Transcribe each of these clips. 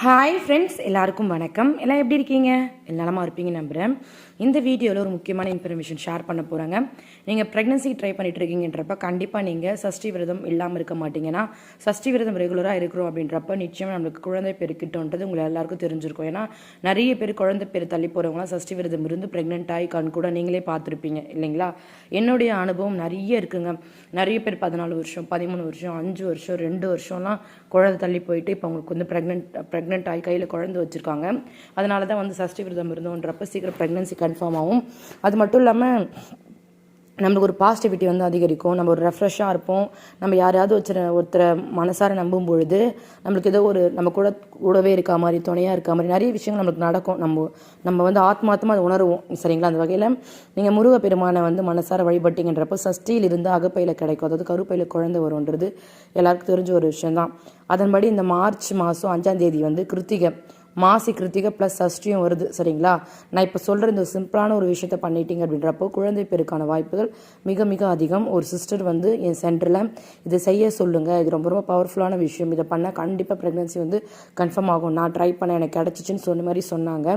Hi friends, எல்லாருக்கும் வணக்கம். எல்லாம் எப்படி இருக்கீங்க? நலமாக இருப்பீங்க நம்புகிறேன். இந்த வீடியோவில் ஒரு முக்கியமான இன்ஃபர்மேஷன் ஷேர் பண்ண போகிறாங்க. நீங்கள் ப்ரெக்னன்சி ட்ரை பண்ணிட்டு இருக்கீங்கன்றப்ப கண்டிப்பாக நீங்கள் சஷ்டி விரதம் இல்லாமல் இருக்க மாட்டீங்கன்னா, சஷ்டி விரதம் ரெகுலராக இருக்கிறோம் அப்படின்றப்ப நிச்சயமாக நம்மளுக்கு குழந்தை பேர் கிட்டோன்றது உங்களுக்கு எல்லாருக்கும் தெரிஞ்சிருக்கும். ஏன்னா நிறைய பேர் குழந்தை பேர் தள்ளி போகிறவங்களாம் சஷ்டி விரதம் இருந்து ப்ரெக்னென்ட் ஆகி கூட நீங்களே பார்த்துருப்பீங்க இல்லைங்களா? என்னுடைய அனுபவம் நிறைய இருக்குங்க. நிறைய பேர் 14 வருஷம், 13 வருஷம், 5 வருஷம், 2 வருஷம்லாம் குழந்தை தள்ளி போயிட்டு இப்போ அவங்களுக்கு வந்து ப்ரெக்னென்ட் ஆகி கையில் குழந்தை வச்சுருக்காங்க. அதனால தான் வந்து சஷ்டி விரதம் இருந்தோன்றப்ப சீக்கிரம் ப்ரெக்னன்சி கன்ஃபார்ம் ஆகும். அது மட்டும் இல்லாமல் நம்மளுக்கு ஒரு பாசிட்டிவிட்டி வந்து அதிகரிக்கும். நம்ம ஒரு ரெஃப்ரெஷ்ஷாக இருப்போம். நம்ம யாரையாவது ஒருத்தரை மனசார நம்பும் பொழுது நம்மளுக்கு ஏதோ ஒரு நம்ம கூடவே இருக்க மாதிரி, துணையாக இருக்க மாதிரி நிறைய விஷயங்கள் நம்மளுக்கு நடக்கும். நம்ம வந்து ஆத்மாத்தமாக அதை உணருவோம். சரிங்களா? அந்த வகையில் நீங்கள் முருகப்பெருமானை வந்து மனசார வழிபட்டிங்கன்றப்போ சஷ்டியில் இருந்து அகப்பையில் கிடைக்கும், அதாவது கருப்பையில் குழந்தை வரும்ன்றது எல்லாருக்கும் தெரிஞ்ச ஒரு விஷயம்தான். அதன்படி இந்த மார்ச் மாதம் 5ஆம் தேதி வந்து கிருத்திகை, மாசி கிருத்திகை ப்ளஸ் சஷ்டியும் வருது. சரிங்களா? நான் இப்போ சொல்கிற இந்த சிம்பிளான ஒரு விஷயத்த பண்ணிட்டீங்க அப்படின்றப்போ குழந்தை பேருக்கான வாய்ப்புகள் மிக மிக அதிகம். ஒரு சிஸ்டர் வந்து என் சென்டரில் இதை செய்ய சொல்லுங்கள், இது ரொம்ப ரொம்ப பவர்ஃபுல்லான விஷயம், இதை பண்ணால் கண்டிப்பாக ப்ரெக்னன்சி வந்து கன்ஃபார்ம் ஆகும், நான் ட்ரை பண்ண எனக்கு கிடச்சிச்சின்னு சொன்ன மாதிரி சொன்னாங்க.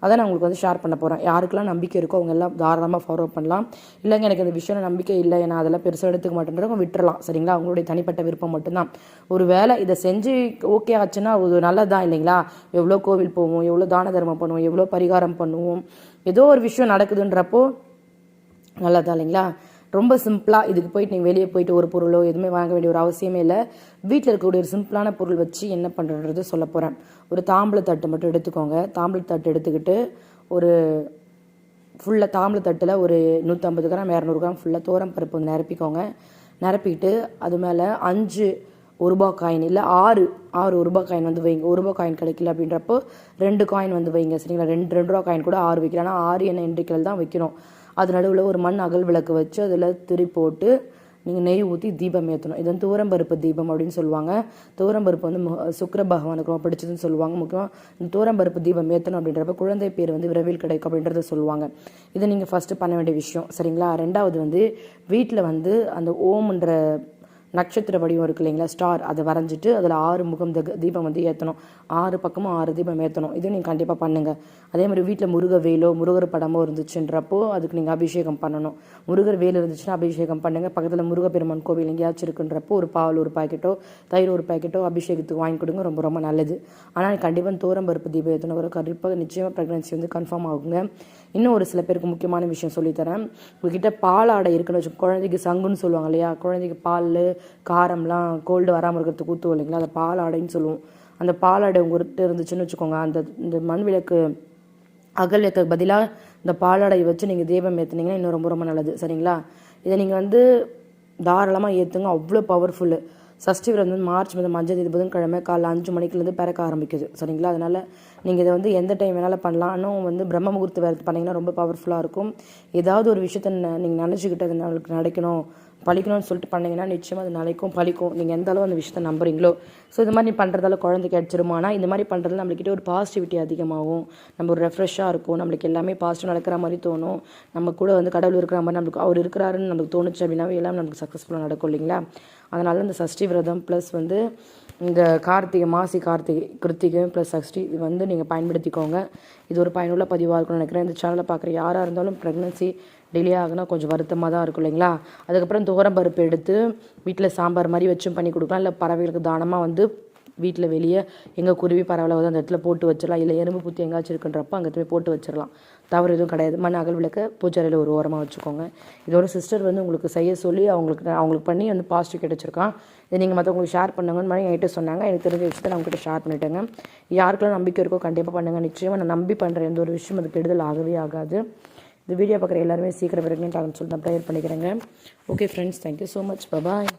அதை நான் உங்களுக்கு வந்து ஷேர் பண்ண போகிறேன். யாருக்கெல்லாம் நம்பிக்கை இருக்கோ அவங்க எல்லாம் தாராளமாக ஃபாலோ பண்ணலாம். இல்லைங்க எனக்கு இந்த விஷயம் நம்பிக்கை இல்லை, நான் அதெல்லாம் பெருசாக எடுத்துக்க மாட்டேன்றவங்க விட்டுறலாம். சரிங்களா? அவங்களுடைய தனிப்பட்ட விருப்பம் மட்டும்தான். ஒரு வேளை இதை செஞ்சு ஓகே ஆச்சுன்னா அது நல்லதுதான் இல்லைங்களா? எவ்வளோ கோவில் போவோம், எவ்வளோ தான தர்மம் பண்ணுவோம், எவ்வளோ பரிகாரம் பண்ணுவோம், ஏதோ ஒரு விஷயம் நடக்குதுன்றப்போ நல்லதா இல்லைங்களா? ரொம்ப சிம்பிளாக இதுக்கு போயிட்டு நீங்கள் வெளியே போயிட்டு ஒரு பொருளோ எதுவுமே வாங்க வேண்டிய ஒரு அவசியமே இல்லை. வீட்டில் இருக்கக்கூடிய ஒரு சிம்பிளான பொருள் வச்சு என்ன பண்ணுறது சொல்ல போகிறேன். ஒரு தாம்பூலத்தட்டு மட்டும் எடுத்துக்கோங்க. தாம்பூலத்தட்டு எடுத்துக்கிட்டு ஒரு ஃபுல்லாக தாம்பூலத்தட்டில் ஒரு 150 கிராம் 200 கிராம் ஃபுல்லாக தோரம் பருப்பு வந்து நிரப்பிக்கோங்க. நிரப்பிக்கிட்டு அது மேலே 5 1 காயின் இல்லை 6 1 காயின் வந்து வைங்க. 1 காயின் கிடைக்கல அப்படின்றப்போ 2 காயின் வந்து வைங்க. சரிங்களா? 2 ரூபா காயின் கூட 6 வைக்கலாம். ஆனால் 6 எண்ணெய் எண்ணிக்கையில் தான் வைக்கணும். அது நடுவில் ஒரு மண் அகல் விளக்கு வச்சு அதில் திரி போட்டு நீங்கள் நெய் ஊற்றி தீபம் ஏற்றணும். இது வந்து தூரம்பருப்பு தீபம் அப்படின்னு சொல்லுவாங்க. தூரம்பருப்பு வந்து சுக்கிர பகவானுக்கு ரொம்ப பிடிச்சதுன்னு சொல்லுவாங்க. முக்கியமாக இந்த தூரம்பருப்பு தீபம் ஏற்றணும் அப்படின்றப்ப குழந்தை பேர் வந்து விரைவில் கிடைக்கும் அப்படின்றத சொல்லுவாங்க. இதை நீங்கள் ஃபஸ்ட்டு பண்ண வேண்டிய விஷயம். சரிங்களா? 2வது வந்து வீட்டில் வந்து அந்த ஓம்ன்ற நட்சத்திர வடிவம் இருக்கு இல்லைங்களா, ஸ்டார், அதை வரைஞ்சிட்டு அதில் 6 முகம் தீபம் வந்து ஏற்றணும். 6 பக்கமும் 6 தீபம் ஏற்றணும். இதுவும் நீங்கள் கண்டிப்பாக பண்ணுங்கள். அதே மாதிரி வீட்டில் முருகர் படமோ இருந்துச்சுன்றப்போ அதுக்கு நீங்கள் அபிஷேகம் பண்ணணும். முருகர் வேல் இருந்துச்சுன்னா அபிஷேகம் பண்ணுங்கள். பக்கத்தில் முருகப்பெருமான் கோவில் எங்கேயாச்சும் இருக்குன்றப்போ ஒரு பால் 1 பாக்கெட்டோ தயிர் 1 பாக்கெட்டோ அபிஷேகத்துக்கு வாங்கி கொடுங்க. ரொம்ப ரொம்ப நல்லது. ஆனால் கண்டிப்பாக தோரம்பருப்பு தீபம் ஏற்றணும். ஒரு கண்டிப்பாக நிச்சயமாக ப்ரெக்னன்சி வந்து கன்ஃபார்ம் ஆகுங்க. இன்னும் ஒரு சில பேருக்கு முக்கியமான விஷயம் சொல்லித்தரேன். உங்ககிட்ட பால் ஆடை இருக்குன்னு வச்சு, குழந்தைக்கு சங்குன்னு சொல்லுவாங்க இல்லையா, குழந்தைக்கு பால் காரம்லாம் கோல்டு வராமல் இருக்கிறதுக்கு ஊற்றுவோம் இல்லைங்களா, அதை பால் ஆடைன்னு சொல்லுவோம். அந்த பால் ஆடை உங்கள்கிட்ட இருந்துச்சுன்னு வச்சுக்கோங்க, இந்த மண் விளக்கு அகல் விளக்கு பதிலாக இந்த பாலாடை வச்சு நீங்கள் தீபம் ஏற்றுனீங்கன்னா இன்னும் ரொம்ப ரொம்ப நல்லது. சரிங்களா? இதை நீங்கள் வந்து தாராளமாக ஏற்றுங்க. அவ்வளோ பவர்ஃபுல்லு. சஷ்டி விரதம் வந்து மார்ச் 5ஆம் தேதி புதன்கிழமை காலைல 5 மணிக்குலேருந்து பிறக்க ஆரம்பிக்குது. சரிங்களா? அதனால் நீங்கள் இதை வந்து எந்த டைம் வேணாலும் பண்ணலாம். ஆனால் வந்து பிரம்ம முகூர்த்த விரதம் பண்ணிங்கன்னா ரொம்ப பவர்ஃபுல்லாக இருக்கும். ஏதாவது ஒரு விஷயத்த நீங்கள் நினச்சிக்கிட்டு அது நம்மளுக்கு நடக்கணும் பழிக்கணும்னு சொல்லிட்டு பண்ணிங்கன்னா நிச்சயமாக அது நிலைக்கும் பழிக்கும். நீங்கள் எந்த அளவு அந்த விஷயத்தை நம்புறீங்களோ. ஸோ இது மாதிரி பண்ணுறதால குழந்தை கிடச்சிருமானா இந்த மாதிரி பண்ணுறதுல நம்மளுக்கிட்ட ஒரு பாசிட்டிவிட்டி அதிகமாகும். நம்ம ஒரு ரெஃப்ரெஷ்ஷாக இருக்கும். நம்மளுக்கு எல்லாமே பாசிட்டிவ் நடக்கிற மாதிரி தோணும். நம்ம கூட வந்து கடவுள் இருக்கிற மாதிரி நம்மளுக்கு அவர் இருக்கிறாருன்னு நமக்கு தோணுச்சு அப்படின்னாவே எல்லாம் நமக்கு சக்ஸஸ்ஃபுல்லாக நடக்கும் இல்லைங்களா? அதனால இந்த சஷ்டி விரதம் ப்ளஸ் வந்து இந்த மாசி கிருத்திகை ப்ளஸ் சஷ்டி இது வந்து நீங்கள் பயன்படுத்திக்கோங்க. இது ஒரு பயனுள்ள பதிவாக இருக்கும்னு நினைக்கிறேன். இந்த சேனலை பார்க்குற யாராக இருந்தாலும் ப்ரெக்னன்சி டிலே ஆகுனா கொஞ்சம் வருத்தமாக தான் இருக்கும் இல்லைங்களா? அதுக்கப்புறம் பருப்பு எடுத்து வீட்டில் சாம்பார் மாதிரி வச்சும் பண்ணி கொடுக்கலாம். இல்லை பறவைகளுக்கு தானமாக வந்து வீட்டில் வெளியே எங்கே குருவி பறவை வந்து அந்த இடத்துல போட்டு வச்சிடலாம். இல்லை எறும்பு புத்தி எங்கேயாச்சும் இருக்குன்றப்போ அங்கே போய் போட்டு வச்சிடலாம். தவறு எதுவும் கிடையாது. மண் அகல் விளக்க பூச்சறையில் ஒரு ஓரமாக வச்சுக்கோங்க. இதோட சிஸ்டர் வந்து உங்களுக்கு செய்ய சொல்லி அவங்களுக்கு பண்ணி வந்து பாசிட்டிவ் கிடச்சிருக்கான். இதை நீங்கள் மற்றவங்களுக்கு ஷேர் பண்ணுங்கன்னு மாதிரி என்கிட்ட சொன்னாங்க. எனக்கு தெரிஞ்ச விஷயத்தை நான் உங்கள்கிட்ட ஷேர் பண்ணிட்டேங்க. யாருக்கெல்லாம் நம்பிக்கை இருக்கோ கண்டிப்பாக பண்ணுங்கள். நிச்சயமாக நான் நம்பி பண்ணுற எந்த ஒரு விஷயம் அது கெடுதல் ஆகவே ஆகாது. இந்த வீடியோ பார்க்குற எல்லாருமே சீக்கிரம் ப்ரெக்னென்ட் ஆகுன்னு சொல்லிட்டு நான் ப்ரேயர் பண்ணிக்கிறேங்க. Okay friends, thank you so much. பாய்.